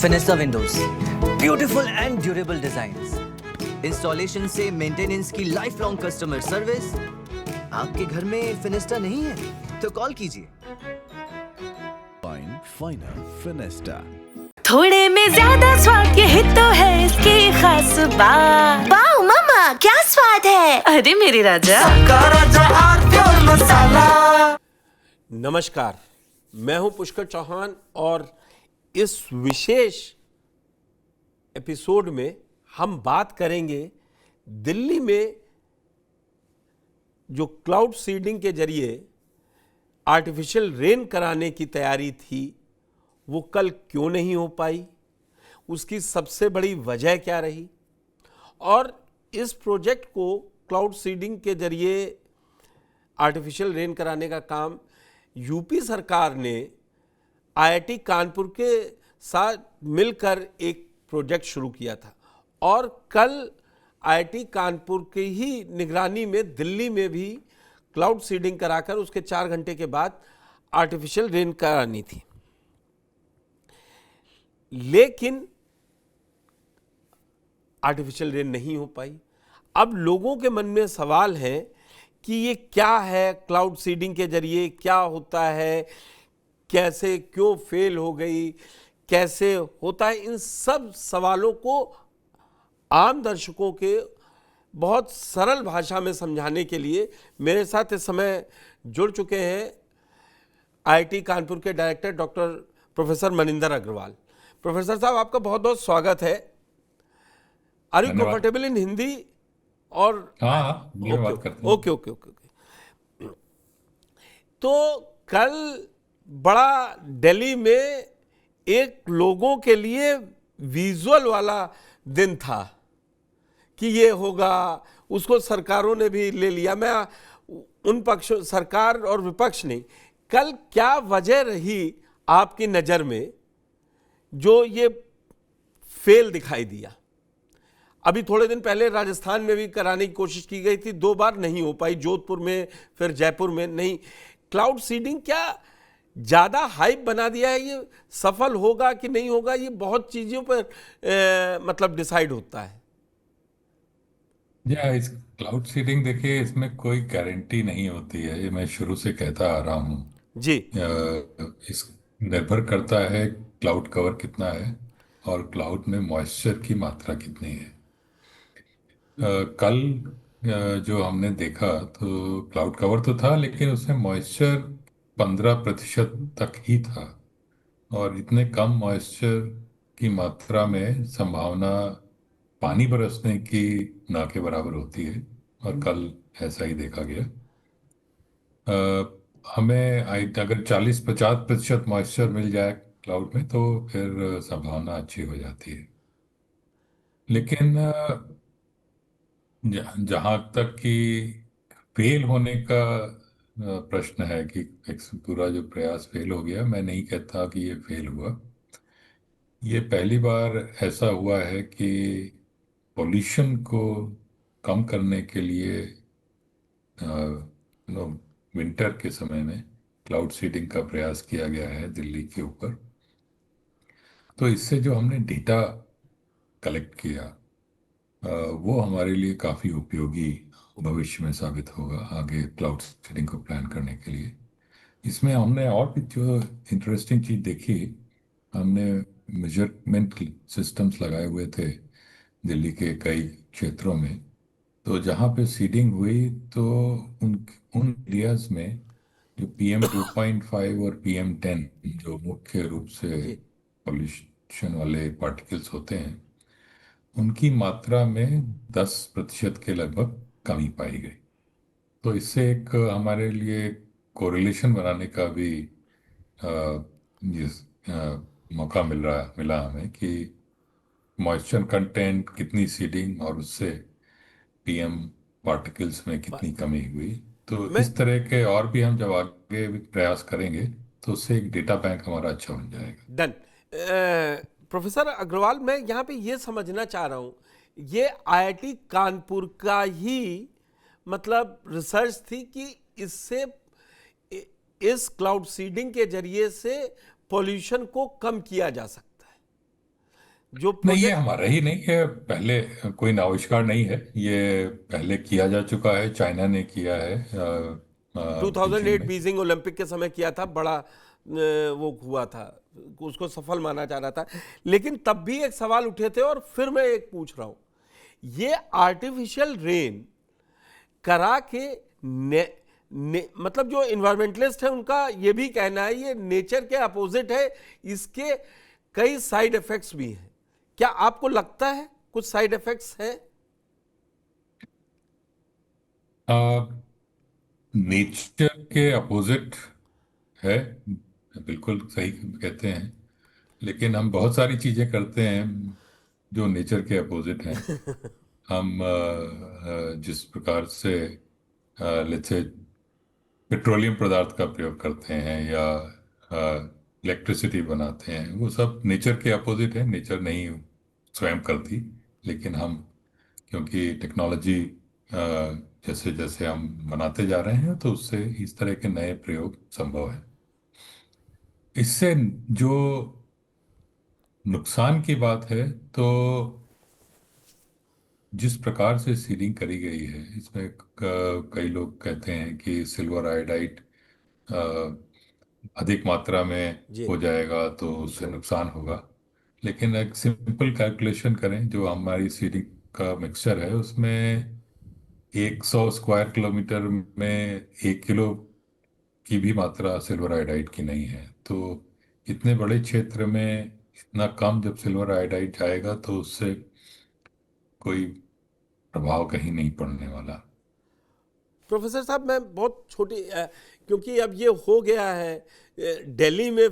फिनिस्टा windows, beautiful and durable designs, installation से maintenance की lifelong customer service. आपके घर में फिनिस्टा नहीं है तो कॉल कीजिए। फाइनल फिनिस्टा। थोड़े में ज्यादा स्वाद, यही तो है इसकी खास बात। वाओ मम्मा, क्या स्वाद है। अरे मेरे राजा, नमस्कार, मैं हूं पुष्कर चौहान और इस विशेष एपिसोड में हम बात करेंगे दिल्ली में जो क्लाउड सीडिंग के जरिए आर्टिफिशियल रेन कराने की तैयारी थी वो कल क्यों नहीं हो पाई, उसकी सबसे बड़ी वजह क्या रही और इस प्रोजेक्ट को क्लाउड सीडिंग के जरिए आर्टिफिशियल रेन कराने का काम यूपी सरकार ने आईआईटी कानपुर के साथ मिलकर एक प्रोजेक्ट शुरू किया था और कल आईआईटी कानपुर के ही निगरानी में दिल्ली में भी क्लाउड सीडिंग कराकर उसके 4 घंटे के बाद आर्टिफिशियल रेन करानी थी। लेकिन आर्टिफिशियल रेन नहीं हो पाई। अब लोगों के मन में सवाल है कि ये क्या है, क्लाउड सीडिंग के जरिए क्या होता है, कैसे क्यों फेल हो गई, कैसे होता है। इन सब सवालों को आम दर्शकों के बहुत सरल भाषा में समझाने के लिए मेरे साथ इस समय जुड़ चुके हैं आईआईटी कानपुर के director doctor professor Maninder Agrawal. Professor साहब, आपका बहुत बहुत स्वागत है। Are you comfortable in Hindi? और ओके। तो कल बड़ा दिल्ली में एक लोगों के लिए विजुअल वाला दिन था कि ये होगा, उसको सरकारों ने भी ले लिया। मैं उन पक्षों, सरकार और विपक्ष नहीं, कल क्या वजह रही आपकी नज़र में जो ये फेल दिखाई दिया? अभी थोड़े दिन पहले राजस्थान में भी कराने की कोशिश की गई थी, 2 बार नहीं हो पाई, जोधपुर में फिर जयपुर में नहीं। क्लाउड सीडिंग क्या ज़्यादा हाइप बना दिया है? ये सफल होगा कि नहीं होगा, ये बहुत चीज़ों पर मतलब डिसाइड होता है। इस क्लाउड सीडिंग देखिए, इसमें कोई गारंटी नहीं होती है, ये मैं शुरू से कहता आ रहा हूँ जी। इस निर्भर करता है क्लाउड कवर कितना है और क्लाउड में मॉइस्चर की मात्रा कितनी है। कल जो हमने देखा तो क्लाउड कवर तो था लेकिन उसमें मॉइस्चर 15% तक ही था और इतने कम मॉइस्चर की मात्रा में संभावना पानी बरसने की ना के बराबर होती है और कल ऐसा ही देखा गया। हमें अगर 40-50% मॉइस्चर मिल जाए क्लाउड में तो फिर संभावना अच्छी हो जाती है। लेकिन जहाँ तक कि फेल होने का प्रश्न है कि एक पूरा जो प्रयास फेल हो गया, मैं नहीं कहता कि ये फेल हुआ। ये पहली बार ऐसा हुआ है कि पॉल्यूशन को कम करने के लिए विंटर के समय में क्लाउड सीडिंग का प्रयास किया गया है दिल्ली के ऊपर। तो इससे जो हमने डेटा कलेक्ट किया वो हमारे लिए काफ़ी उपयोगी भविष्य में साबित होगा आगे क्लाउड सीडिंग को प्लान करने के लिए। इसमें हमने और भी जो इंटरेस्टिंग चीज़ देखी, हमने मेजरमेंट सिस्टम्स लगाए हुए थे दिल्ली के कई क्षेत्रों में। तो जहाँ पे सीडिंग हुई तो उन एरियाज में जो PM 2.5 और PM 10 जो मुख्य रूप से पॉल्यूशन वाले पार्टिकल्स होते हैं, उनकी मात्रा में 10% के लगभग कमी पाई गई। तो इससे एक हमारे लिए कोरिलेशन बनाने का भी मौका मिला हमें कि मॉइस्चर कंटेंट, कितनी सीडिंग और उससे PM पार्टिकल्स में कितनी कमी हुई। तो इस तरह के और भी हम जब आगे प्रयास करेंगे तो उससे एक डेटा बैंक हमारा अच्छा बन जाएगा। डन। प्रोफेसर अग्रवाल, मैं यहाँ पे ये समझना चाह रहा हूँ, ये आईआईटी कानपुर का ही मतलब रिसर्च थी कि इससे इस क्लाउड सीडिंग के जरिए से पॉल्यूशन को कम किया जा सकता है? जो नहीं, ये प्रोजेक्ट। हमारा ही नहीं है, पहले कोई आविष्कार नहीं है, ये पहले किया जा चुका है, चाइना ने किया है बीजिंग 2008 में। बीजिंग ओलंपिक के समय किया था, बड़ा वो हुआ था, उसको सफल माना जा रहा था। लेकिन तब भी एक सवाल उठे थे, और फिर मैं एक पूछ रहा हूं, ये आर्टिफिशियल रेन करा के मतलब जो इन्वायरमेंटलिस्ट है उनका ये भी कहना है ये नेचर के अपोजिट है, इसके कई साइड इफेक्ट्स भी हैं। क्या आपको लगता है कुछ साइड इफेक्ट्स हैं? नेचर के अपोजिट है, बिल्कुल सही कहते हैं, लेकिन हम बहुत सारी चीजें करते हैं जो नेचर के अपोजिट हैं। हम जिस प्रकार से लेट्स से पेट्रोलियम पदार्थ का प्रयोग करते हैं या इलेक्ट्रिसिटी बनाते हैं, वो सब नेचर के अपोजिट है, नेचर नहीं स्वयं करती। लेकिन हम, क्योंकि टेक्नोलॉजी जैसे जैसे हम बनाते जा रहे हैं, तो उससे इस तरह के नए प्रयोग संभव है। इससे जो नुकसान की बात है, तो जिस प्रकार से सीडिंग करी गई है, इसमें कई लोग कहते हैं कि सिल्वर आयोडाइड अधिक मात्रा में जी। हो जाएगा तो उससे नुकसान होगा। लेकिन एक सिंपल कैलकुलेशन करें, जो हमारी सीडिंग का मिक्सचर है उसमें 100 स्क्वायर किलोमीटर में 1 किलो की भी मात्रा सिल्वर आयोडाइड की नहीं है। तो इतने बड़े क्षेत्र में इतना कम जब सिल्वर आयोडाइड जाएगा, तो उससे कोई प्रभाव कहीं नहीं पड़ने वाला। प्रोफेसर साहब, मैं बहुत छोटी क्योंकि अब ये हो गया है दिल्ली में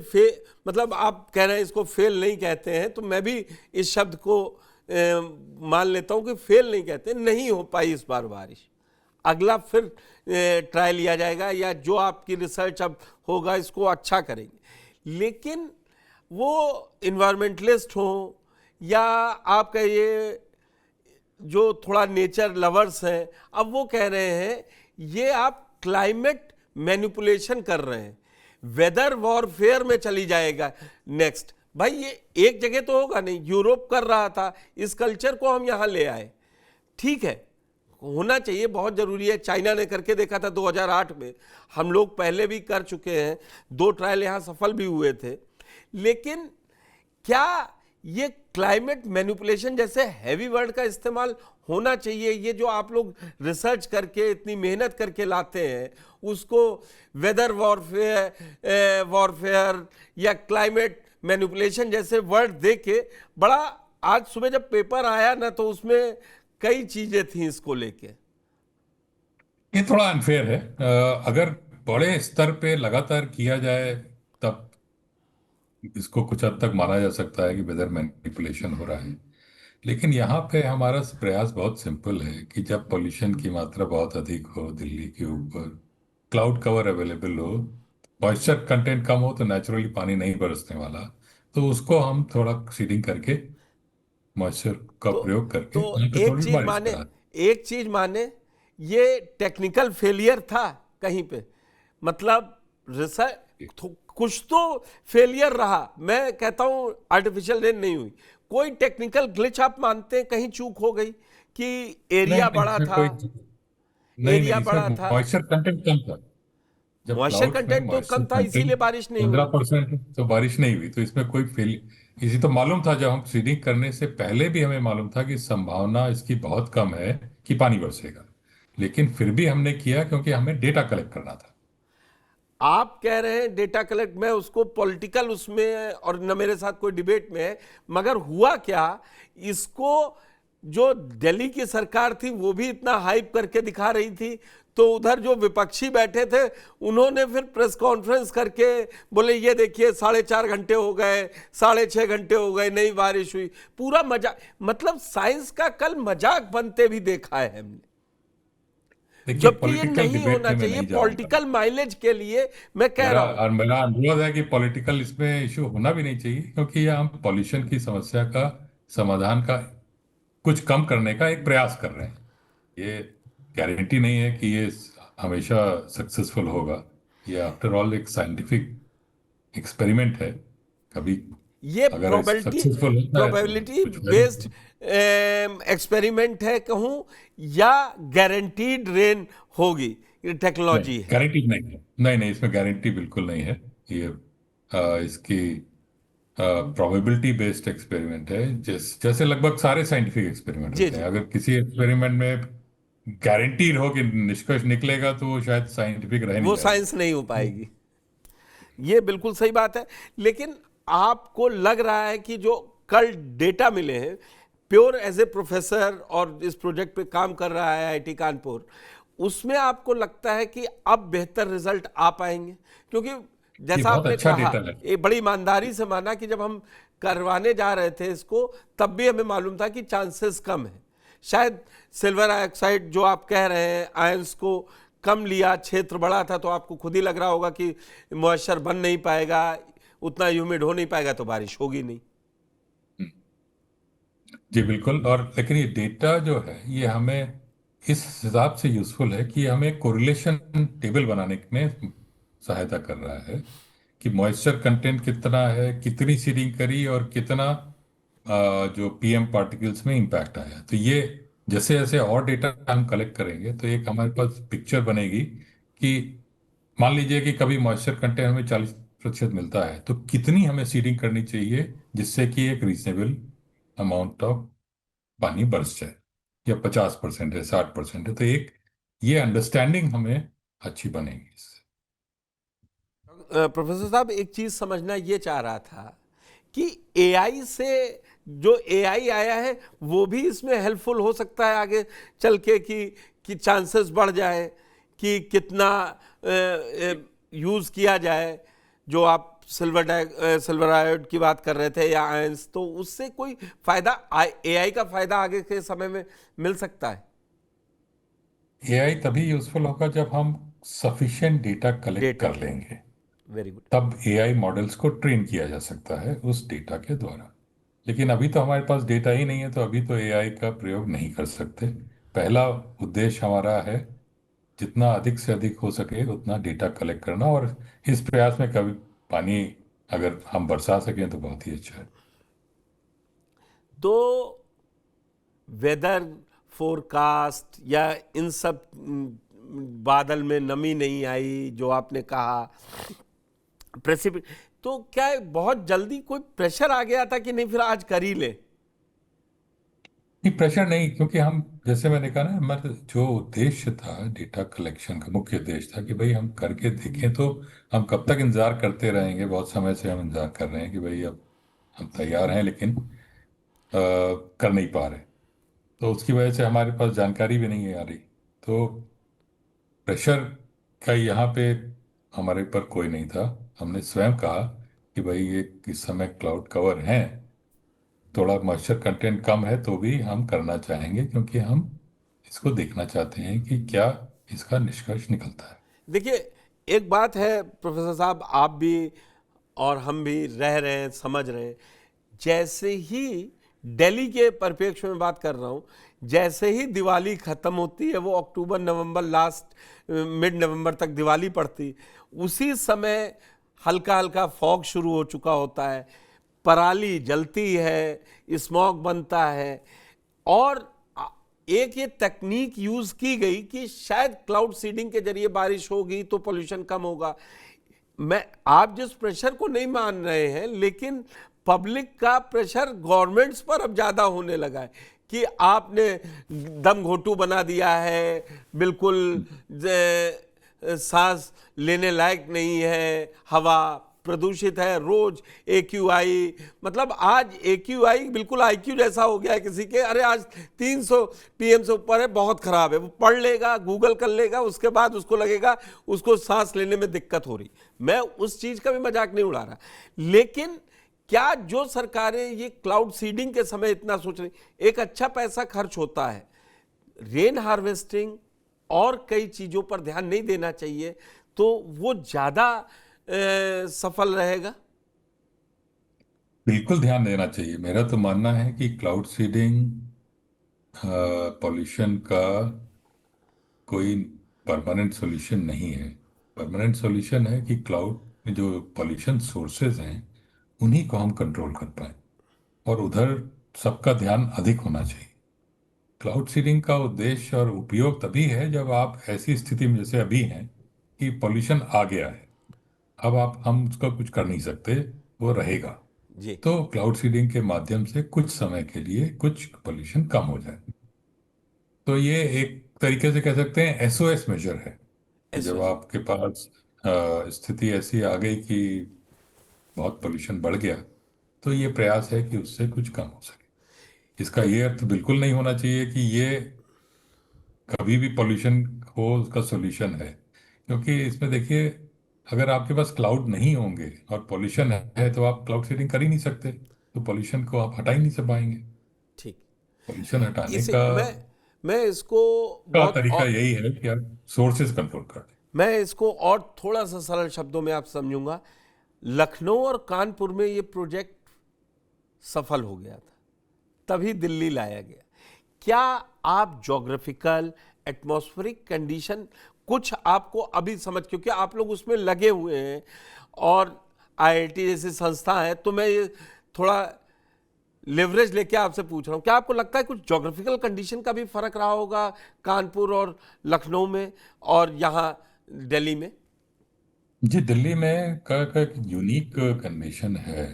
मतलब आप कह रहे हैं इसको फेल नहीं कहते हैं, तो मैं भी इस शब्द को मान लेता हूं कि फेल नहीं कहते। नहीं हो पाई इस बार बारिश, अगला फिर ट्राई लिया जाएगा, या जो आपकी रिसर्च अब होगा इसको अच्छा करेंगे। लेकिन वो इन्वायरमेंटलिस्ट हों या आप कहिए जो थोड़ा नेचर लवर्स हैं, अब वो कह रहे हैं ये आप क्लाइमेट मैनिपुलेशन कर रहे हैं, वेदर वॉरफेयर में चली जाएगा नेक्स्ट। भाई ये एक जगह तो होगा नहीं, यूरोप कर रहा था, इस कल्चर को हम यहां ले आए, ठीक है, होना चाहिए, बहुत जरूरी है। चाइना ने करके देखा था 2008 में, हम लोग पहले भी कर चुके हैं, 2 ट्रायल यहां सफल भी हुए थे। लेकिन क्या ये क्लाइमेट मैनिपुलेशन जैसे हैवी वर्ड का इस्तेमाल होना चाहिए? ये जो आप लोग रिसर्च करके इतनी मेहनत करके लाते हैं, उसको वेदर वॉरफेयर या क्लाइमेट मैनिपुलेशन जैसे वर्ड दे के बड़ा, आज सुबह जब पेपर आया ना तो उसमें कई चीजें थी इसको लेके। ये थोड़ा अनफेयर है। अगर बड़े स्तर पे लगातार किया जाए तब इसको कुछ हद तक माना जा सकता है कि वेदर मैनिपुलेशन हो रहा है। लेकिन यहाँ पे हमारा प्रयास बहुत सिंपल है कि जब पोल्यूशन की मात्रा बहुत अधिक हो, दिल्ली के ऊपर क्लाउड कवर अवेलेबल हो, मॉइस्चर कंटेंट कम हो, तो नेचुरली पानी नहीं बरसने वाला, तो उसको हम थोड़ा सीडिंग करके मॉइस्चर का तो प्रयोग करके तो यहाँ पे एक थोड़ी चीज बारिश माने, करा। एक चीज माने, ये टेक्निकल फेलियर था कहीं पे, मतलब रिसर्च कुछ तो फेलियर रहा। मैं कहता हूं आर्टिफिशियल रेन नहीं हुई, कोई टेक्निकल ग्लिच आप मानते हैं कहीं चूक हो गई कि एरिया नहीं, बड़ा इसमें था, नहीं एरिया नहीं, बड़ा इसमें था, मॉइस्चर कंटेंट कम था। जब मॉइस्चर क्लाउड्स में कंटेंट तो मॉइस्चर कम था कंटेंट इसीलिए बारिश नहीं हुई। 15%, तो बारिश नहीं हुई। तो इसमें कोई फेल, इसी तो मालूम था, जब हम सीडिंग करने से पहले भी हमें मालूम था कि संभावना इसकी बहुत कम है कि पानी बरसेगा। लेकिन फिर भी हमने किया, क्योंकि हमें डेटा कलेक्ट करना था। आप कह रहे हैं डेटा कलेक्ट, में उसको पॉलिटिकल उसमें और न मेरे साथ कोई डिबेट में है, मगर हुआ क्या, इसको जो दिल्ली की सरकार थी वो भी इतना हाइप करके दिखा रही थी, तो उधर जो विपक्षी बैठे थे उन्होंने फिर प्रेस कॉन्फ्रेंस करके बोले ये देखिए 4.5 घंटे हो गए, 6.5 घंटे हो गए, नहीं बारिश हुई, पूरा मजाक, मतलब साइंस का कल मजाक बनते भी देखा है हमने। देखिए, जबकि ये पॉलिटिकल नहीं डिबेट होना में मैं चाहिए, नहीं जाऊंगा। पॉलिटिकल माइलेज के लिए मैं कह मेरा रहा हूं। और मेरा अनुरोध है कि पॉलिटिकल इसमें इशू होना भी नहीं चाहिए, क्योंकि ये हम पॉल्यूशन की समस्या का समाधान का कुछ कम करने का एक प्रयास कर रहे हैं। ये गारंटी नहीं है कि ये हमेशा सक्सेसफुल होगा। ये आफ्टर ऑल एक साइंटिफिक एक्सपेरिमेंट है। कभी ये अगर सक्सेसफुल होता है तो प्रोबेबिलिटी कुछ बेस्ड एक्सपेरिमेंट है कहूं, या गारंटीड रेन होगी, ये टेक्नोलॉजी है? गारंटी नहीं है, नहीं नहीं, इसमें गारंटी बिल्कुल नहीं है। ये इसकी प्रोबेबिलिटी बेस्ड एक्सपेरिमेंट है, जैसे लगभग सारे साइंटिफिक एक्सपेरिमेंट जी होते जी। हैं। अगर किसी एक्सपेरिमेंट में गारंटीड हो कि निष्कर्ष निकलेगा तो वो शायद साइंटिफिक रह नहीं वो जाएगा। साइंस नहीं हो पाएगी। ये बिल्कुल सही बात है। लेकिन आपको लग रहा है कि जो कल डेटा मिले हैं, प्योर एज ए प्रोफेसर और इस प्रोजेक्ट पे काम कर रहा है आईआईटी कानपुर, उसमें आपको लगता है कि अब बेहतर रिजल्ट आ पाएंगे? क्योंकि ये जैसा बहुत आपने अच्छा कहा, डेटा है। ये बड़ी ईमानदारी से माना कि जब हम करवाने जा रहे थे इसको, तब भी हमें मालूम था कि चांसेस कम है। शायद सिल्वर ऑक्साइड जो आप कह रहे हैं, आयंस को कम लिया, क्षेत्र बड़ा था, तो आपको खुद ही लग रहा होगा कि मॉइस्चर बन नहीं पाएगा, उतना ह्यूमिड हो नहीं पाएगा, तो बारिश होगी नहीं। जी बिल्कुल। और लेकिन ये डेटा जो है ये हमें इस हिसाब से यूजफुल है कि हमें कोरिलेशन टेबल बनाने में सहायता कर रहा है कि मॉइस्चर कंटेंट कितना है, कितनी सीडिंग करी, और कितना जो पीएम पार्टिकल्स में इंपैक्ट आया। तो ये जैसे जैसे और डेटा हम कलेक्ट करेंगे तो एक हमारे पास पिक्चर बनेगी कि मान लीजिए कि कभी मॉइस्चर कंटेंट हमें 40% मिलता है, तो कितनी हमें सीडिंग करनी चाहिए जिससे कि एक रीजनेबल अमाउंट ऑफ पानी बरस जाए, या 50% है, 60% है। तो एक ये अंडरस्टैंडिंग हमें अच्छी बनेगी इससे। प्रोफेसर साहब, एक चीज समझना ये चाह रहा था कि एआई से, जो एआई आया है वो भी इसमें हेल्पफुल हो सकता है आगे चल के, कि चांसेस बढ़ जाए कि कितना यूज किया जाए। जो आप सिल्वर आयोड की बात कर रहे थे, या आयंस, तो उससे कोई फायदा, एआई का फायदा आगे के समय में मिल सकता है? एआई तभी यूजफुल होगा जब हम सफिशिएंट डेटा कलेक्ट डेटा। कर लेंगे, वेरी गुड। तब एआई मॉडल्स को ट्रेन किया जा सकता है उस डेटा के द्वारा। लेकिन अभी तो हमारे पास डेटा ही नहीं है, तो अभी तो एआई का प्रयोग नहीं कर सकते। पहला उद्देश्य हमारा है जितना अधिक से अधिक हो सके उतना डेटा कलेक्ट करना, और इस प्रयास में कभी पानी अगर हम बरसा सकें तो बहुत ही अच्छा है। तो वेदर फोरकास्ट या इन सब, बादल में नमी नहीं आई जो आपने कहा, तो क्या बहुत जल्दी कोई प्रेशर आ गया था कि नहीं फिर आज कर ही ले? नहीं, प्रेशर नहीं, क्योंकि हम, जैसे मैंने कहा ना, हमारा जो उद्देश्य था डेटा कलेक्शन का, मुख्य उद्देश्य था कि भाई हम करके देखें। तो हम कब तक इंतजार करते रहेंगे? बहुत समय से हम इंतजार कर रहे हैं कि भाई अब हम तैयार हैं, लेकिन कर नहीं पा रहे। तो उसकी वजह से हमारे पास जानकारी भी नहीं आ रही। तो प्रेशर का यहाँ पे हमारे ऊपर कोई नहीं था। हमने स्वयं कहा कि भाई ये इस समय क्लाउड कवर है, थोड़ा मॉइस्चर कंटेंट कम है, तो भी हम करना चाहेंगे, क्योंकि हम इसको देखना चाहते हैं कि क्या इसका निष्कर्ष निकलता है। देखिए, एक बात है प्रोफेसर साहब, आप भी और हम भी रह रहे हैं, समझ रहे हैं, जैसे ही दिल्ली के परिप्रेक्ष्य में बात कर रहा हूँ, जैसे ही दिवाली खत्म होती है, वो अक्टूबर नवंबर, लास्ट मिड नवंबर तक दिवाली पड़ती, उसी समय हल्का हल्का फॉग शुरू हो चुका होता है, पराली जलती है, स्मॉग बनता है, और एक ये तकनीक यूज की गई कि शायद क्लाउड सीडिंग के जरिए बारिश होगी तो पोल्यूशन कम होगा। आप जिस प्रेशर को नहीं मान रहे हैं, लेकिन पब्लिक का प्रेशर गवर्नमेंट्स पर अब ज्यादा होने लगा है कि आपने दम घोटू बना दिया है, बिल्कुल सांस लेने लायक नहीं है, हवा प्रदूषित है, रोज AQI, मतलब आज AQI बिल्कुल IQ जैसा हो गया है किसी के। अरे आज 300 PM से ऊपर है, बहुत खराब है। वो पढ़ लेगा, गूगल कर लेगा, उसके बाद उसको लगेगा उसको सांस लेने में दिक्कत हो रही। मैं उस चीज का भी मजाक नहीं उड़ा रहा, लेकिन क्या जो सरकारें ये क्लाउड सीडिंग के समय इतना सोच रही, एक अच्छा पैसा खर्च होता है, रेन हार्वेस्टिंग और कई चीजों पर ध्यान नहीं देना चाहिए, तो वो ज्यादा सफल रहेगा? बिल्कुल ध्यान देना चाहिए। मेरा तो मानना है कि क्लाउड सीडिंग पॉल्यूशन का कोई परमानेंट सॉल्यूशन नहीं है। परमानेंट सॉल्यूशन है कि क्लाउड में जो पॉल्यूशन सोर्सेज हैं उन्हीं को हम कंट्रोल कर पाए, और उधर सबका ध्यान अधिक होना चाहिए। क्लाउड सीडिंग का उद्देश्य और उपयोग तभी है जब आप ऐसी स्थिति में जैसे अभी हैं कि पॉल्यूशन आ गया है, अब हम उसका कुछ कर नहीं सकते, वो रहेगा। जी तो क्लाउड सीडिंग के माध्यम से कुछ समय के लिए कुछ पॉल्यूशन कम हो जाए। तो ये एक तरीके से कह सकते हैं एसओएस मेजर है कि जब ऐसे आपके पास स्थिति ऐसी आ गई कि बहुत पॉल्यूशन बढ़ गया, तो ये प्रयास है कि उससे कुछ कम हो सके। इसका ये अर्थ बिल्कुल नहीं होना चाहिए कि ये कभी भी पॉल्यूशन हो उसका सॉल्यूशन है, क्योंकि इसमें देखिए, अगर आपके पास क्लाउड नहीं होंगे और पॉल्यूशन है तो आप क्लाउड सीडिंग कर ही नहीं सकते, तो पॉल्यूशन को आप हटा ही नहीं से पाएंगे। ठीक। पॉल्यूशन हटाने इसे का मैं इसको बहुत तरीका और यही है कि आप सोर्सेज कंट्रोल कर दें। मैं इसको और थोड़ा सा सरल शब्दों में आप समझूंगा। लखनऊ और कानपुर में ये प्रोजेक्ट सफल हो गया था, तभी दिल्ली लाया गया। क्या आप ज्योग्राफिकल एटमॉस्फेरिक कंडीशन कुछ आपको अभी समझ, क्योंकि आप लोग उसमें लगे हुए हैं और आईआईटी जैसी संस्था है, तो मैं ये थोड़ा लेवरेज लेके आपसे पूछ रहा हूँ, क्या आपको लगता है कुछ ज्योग्राफिकल कंडीशन का भी फर्क रहा होगा कानपुर और लखनऊ में और यहाँ दिल्ली में? जी, दिल्ली में का एक यूनिक कंडीशन है।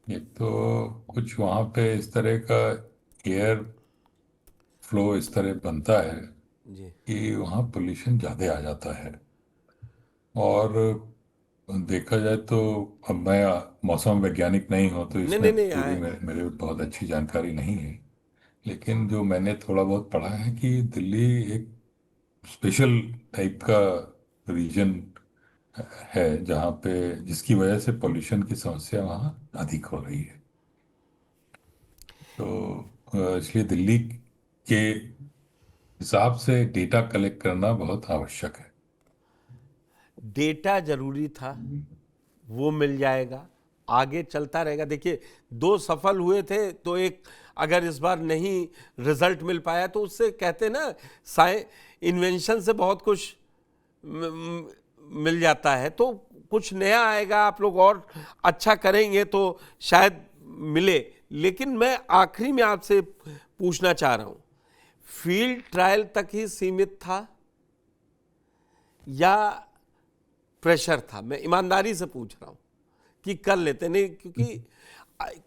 एक तो कुछ वहाँ पे इस तरह का एयर फ्लो इस तरह बनता है जी कि वहाँ पोल्यूशन ज़्यादा आ जाता है। और देखा जाए तो, अब मैं मौसम वैज्ञानिक नहीं हूँ तो नहीं इसमें नहीं नहीं पूरी आए। मेरे बहुत अच्छी जानकारी नहीं है, लेकिन जो मैंने थोड़ा बहुत पढ़ा है कि दिल्ली एक स्पेशल टाइप का रीजन है जहाँ पे, जिसकी वजह से पोल्यूशन की समस्या वहाँ अधिक हो रही है। तो इसलिए दिल्ली के हिसाब से डेटा कलेक्ट करना बहुत आवश्यक है। डेटा जरूरी था, वो मिल जाएगा, आगे चलता रहेगा। देखिए, दो सफल हुए थे तो एक अगर इस बार नहीं रिजल्ट मिल पाया तो उससे कहते ना, इन्वेंशन से बहुत कुछ मिल जाता है, तो कुछ नया आएगा, आप लोग और अच्छा करेंगे तो शायद मिले। लेकिन मैं आखिरी में आपसे पूछना चाह रहा हूं, फील्ड ट्रायल तक ही सीमित था या प्रेशर था? मैं ईमानदारी से पूछ रहा हूं कि कर लेते नहीं, क्योंकि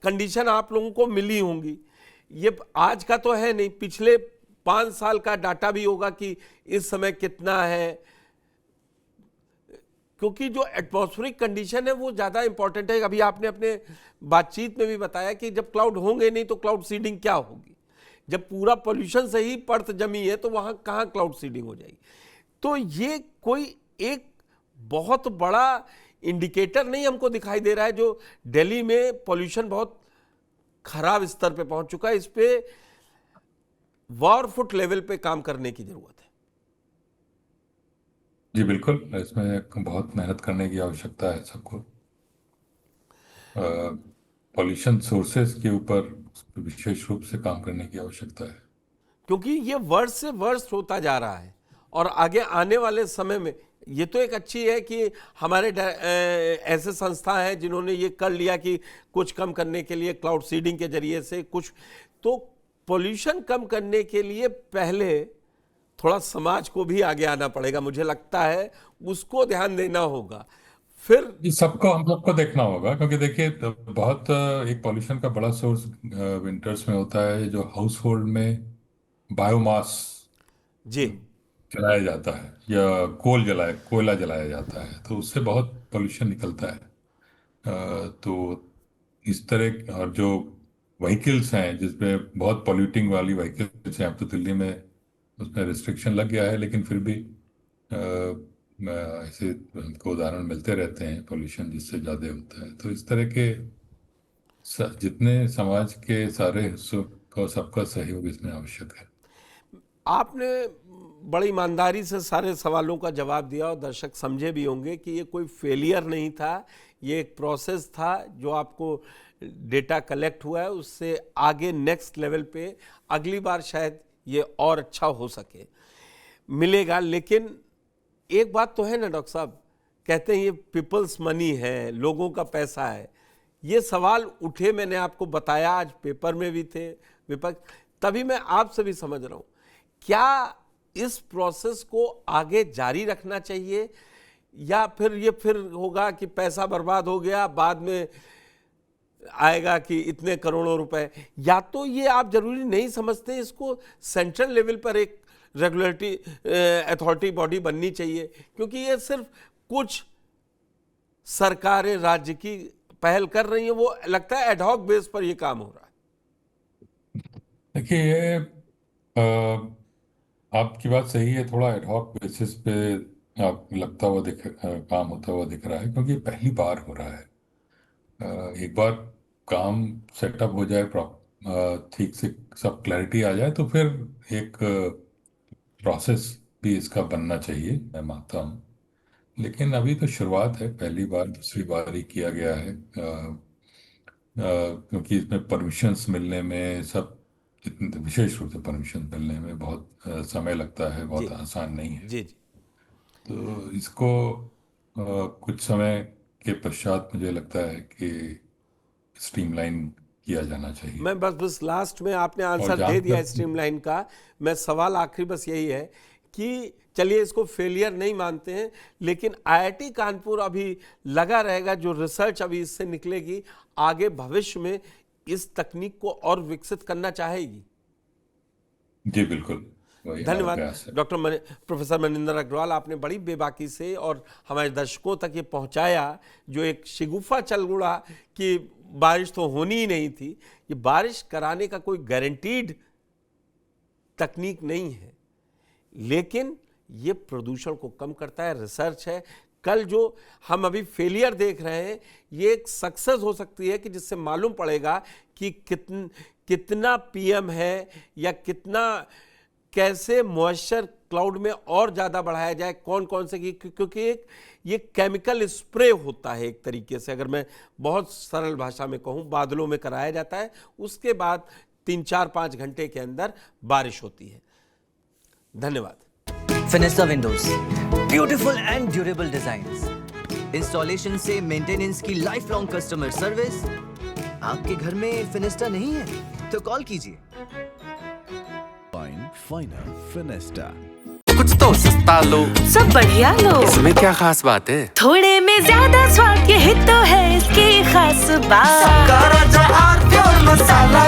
कंडीशन आप लोगों को मिली होंगी। ये आज का तो है नहीं, पिछले 5 साल का डाटा भी होगा कि इस समय कितना है, क्योंकि जो एटमॉस्फेरिक कंडीशन है वो ज़्यादा इंपॉर्टेंट है। अभी आपने अपने बातचीत में भी बताया कि जब क्लाउड होंगे नहीं तो क्लाउड सीडिंग क्या होगी? जब पूरा पोल्यूशन से ही परत जमी है तो वहाँ कहाँ क्लाउड सीडिंग हो जाएगी? तो ये कोई एक बहुत बड़ा इंडिकेटर नहीं हमको दिखाई दे रहा है जो दिल्ली में पोल्यूशन बहुत खराब स्तर पे पहुंच चुका है। इस पे वॉर फुट लेवल पे काम करने की जरूरत है। जी बिल्कुल, इसमें बहुत मेहनत करने की आवश्यकता है सबको। पॉल्यूशन सोर्सेज के ऊपर विशेष रूप से काम करने की आवश्यकता है, क्योंकि ये वर्ष से वर्ष होता जा रहा है और आगे आने वाले समय में ये तो एक अच्छी है कि हमारे ऐसे संस्था हैं जिन्होंने ये कर लिया कि कुछ कम करने के लिए क्लाउड सीडिंग के जरिए से कुछ, तो पोल्यूशन कम करने के लिए पहले थोड़ा समाज को भी आगे आना पड़ेगा, मुझे लगता है उसको ध्यान देना होगा। फिर ये सबको हम सबको देखना होगा, क्योंकि देखिए बहुत एक पॉल्यूशन का बड़ा सोर्स विंटर्स में होता है, जो हाउस होल्ड में बायोमास जी जलाया जाता है या कोयला जलाया जाता है, तो उससे बहुत पोल्यूशन निकलता है। तो इस तरह, और जो व्हीकल्स हैं जिसमें बहुत पॉल्यूटिंग वाली व्हीकल्स हैं, अब तो दिल्ली में उसमें रिस्ट्रिक्शन लग गया है, लेकिन फिर भी ऐसे हमको उदाहरण मिलते रहते हैं पोल्यूशन जिससे ज़्यादा होता है। तो इस तरह के जितने समाज के सारे हिस्सों का सबका सहयोग इसमें आवश्यक है। आपने बड़ी ईमानदारी से सारे सवालों का जवाब दिया और दर्शक समझे भी होंगे कि ये कोई फेलियर नहीं था, ये एक प्रोसेस था जो आपको डेटा कलेक्ट हुआ है, उससे आगे नेक्स्ट लेवल पे अगली बार शायद ये और अच्छा हो सके, मिलेगा। लेकिन एक बात तो है ना डॉक्टर साहब, कहते हैं ये पीपल्स मनी है, लोगों का पैसा है, ये सवाल उठे, मैंने आपको बताया, आज पेपर में भी थे विपक्ष, तभी मैं आपसे भी समझ रहा हूं, क्या इस प्रोसेस को आगे जारी रखना चाहिए या फिर होगा कि पैसा बर्बाद हो गया, बाद में आएगा कि इतने करोड़ों रुपए, या तो ये आप जरूरी नहीं समझते इसको सेंट्रल लेवल पर एक रेगुलेटरी अथॉरिटी बॉडी बननी चाहिए, क्योंकि ये सिर्फ कुछ सरकारें राज्य की पहल कर रही हैं, वो लगता है एडहॉक बेस पर ये काम हो रहा है। देखिए, ये आपकी बात सही है, थोड़ा एडहॉक बेसिस पे आप लगता हुआ काम होता हुआ दिख रहा है, क्योंकि पहली बार हो रहा है। एक बार काम सेटअप हो जाए, ठीक से सब क्लैरिटी आ जाए, तो फिर एक प्रोसेस भी इसका बनना चाहिए, मैं मानता हूँ। लेकिन अभी तो शुरुआत है, पहली बार दूसरी बार ही किया गया है, क्योंकि इसमें परमिशंस मिलने में, सब विशेष रूप से परमिशन मिलने में बहुत समय लगता है, बहुत आसान नहीं है। जी जी। तो इसको कुछ समय के पश्चात मुझे लगता है कि स्ट्रीमलाइन किया जाना चाहिए। मैं बस लास्ट में आपने आंसर और दे दिया जहाँ स्ट्रीमलाइन का। मैं सवाल आखिरी बस यही है कि चलिए इसको फेलियर नहीं मानते हैं, लेकिन आईआईटी कानपुर अभी लगा रहेगा, जो रिसर्च अभी इससे निकलेगी आगे भविष्य में इस तकनीक को और विकसित करना चाहेगी। जी बिल्कुल, वही हमारा धन्यवाद प्रयास है। डॉक्टर प्रोफेसर मनिंदर अग्रवाल, आपने बड़ी बेबाकी से और हमारे दर्शकों तक ये पहुंचाया जो एक शिगुफा चल उड़ा कि बारिश तो होनी ही नहीं थी। ये बारिश कराने का कोई गारंटीड तकनीक नहीं है, लेकिन ये प्रदूषण को कम करता है, रिसर्च है। कल जो हम अभी फेलियर देख रहे हैं, ये एक सक्सेस हो सकती है कि जिससे मालूम पड़ेगा कि कितना पीएम है या कितना, कैसे मॉइस्चर क्लाउड में और ज़्यादा बढ़ाया जाए, कौन कौन से, क्योंकि ये केमिकल स्प्रे होता है एक तरीके से, अगर मैं बहुत सरल भाषा में कहूँ, बादलों में कराया जाता है, उसके बाद 3-4-5 घंटे के अंदर बारिश होती है। धन्यवाद। Fenesta windows, beautiful and durable designs, installation से मेंटेनेंस की लाइफ लॉन्ग कस्टमर सर्विस। आपके घर में फिनिस्टा नहीं है तो कॉल कीजिए। फाइनल फिनेस्टा। कुछ तो सस्ता लो, सब बढ़िया लो, इसमें क्या खास बात है? थोड़े में ज्यादा स्वाद, यही तो है इसकी खास बात। मसाला